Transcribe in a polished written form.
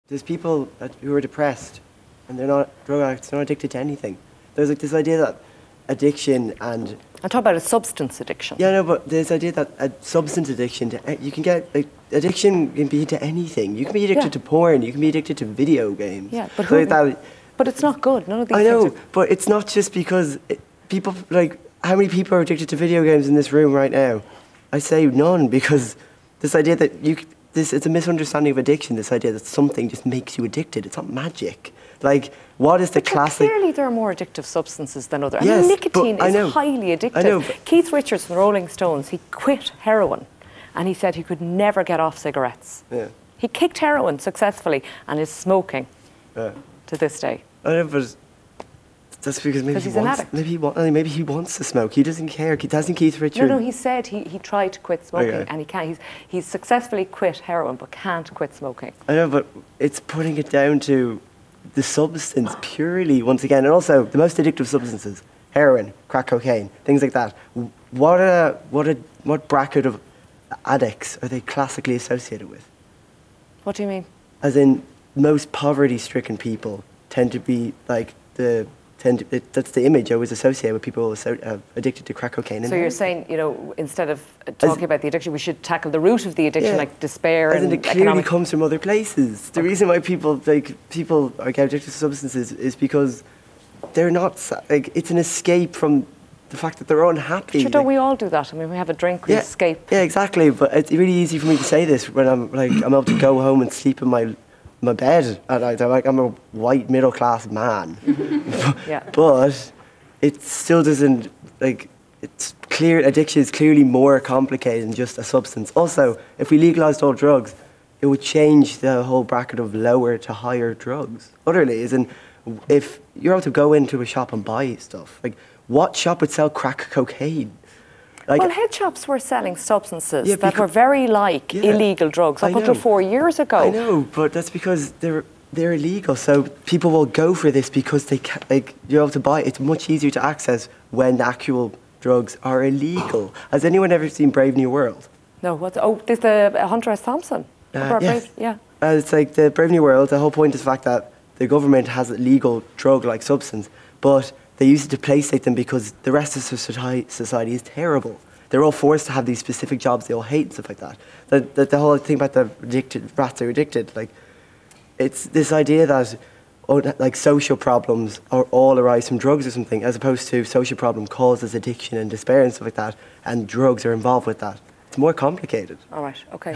There's people who are depressed and they're not drug addicts, they're not addicted to anything. There's like this idea that addiction and... I'm talking about a substance addiction. Yeah, no, but there's the idea that a substance addiction, you can get, like, addiction can be to anything. You can be addicted to porn, you can be addicted to video games. Yeah, but but it's not good, none of these things. I know, things but it's not just because people, like, how many people are addicted to video games in this room right now? I say none, because this idea that it's a misunderstanding of addiction, this idea that something just makes you addicted. It's not magic. Like, what is the classic... Clearly there are more addictive substances than others. Yes, I mean, nicotine is highly addictive. I know, Keith Richards from the Rolling Stones, he quit heroin and he said he could never get off cigarettes. Yeah. He kicked heroin successfully and is smoking to this day. I know, but that's because maybe he wants to smoke. He doesn't care. Doesn't Keith Richards? No, he said he tried to quit smoking and he can't. He's successfully quit heroin but can't quit smoking. I know, but it's putting it down to the substance purely, once again, and also the most addictive substances: heroin, crack cocaine, things like that. What bracket of addicts are they classically associated with? What do you mean? As in, most poverty-stricken people tend to be like that's the image I always associate with people addicted to crack cocaine. So you're saypeople saying, instead of talking about the addiction, we should tackle the root of the addiction, like despair and it clearly comes from other places. The reason why people are addicted to substances is because they're not, like, it's an escape from the fact that they're unhappy. Sure, don't we all do that? I mean, we have a drink, we escape. Yeah, exactly. But it's really easy for me to say this when I'm able to go home and sleep in my bed at night. I'm a white middle class man. But it still doesn't, like, it's clear addiction is clearly more complicated than just a substance. Also, if we legalised all drugs, it would change the whole bracket of lower to higher drugs. Utterly, as in, if you're able to go into a shop and buy stuff, like, what shop would sell crack cocaine? Like, well, head shops were selling substances that were very like illegal drugs up until 4 years ago. I know, but that's because they're illegal. So people will go for this because they can, like, you're able to buy it. It's much easier to access when the actual drugs are illegal. Has anyone ever seen Brave New World? No. There's the Hunter S. Thompson. Yes. Yeah. It's like the Brave New World. The whole point is the fact that the government has a legal drug-like substance, but they use it to placate them because the rest of society is terrible. They're all forced to have these specific jobs they all hate and stuff like that. The whole thing about the rats are addicted, like, it's this idea that like social problems all arise from drugs or something, as opposed to social problem causes addiction and despair and stuff like that, and drugs are involved with that. It's more complicated. All right, okay.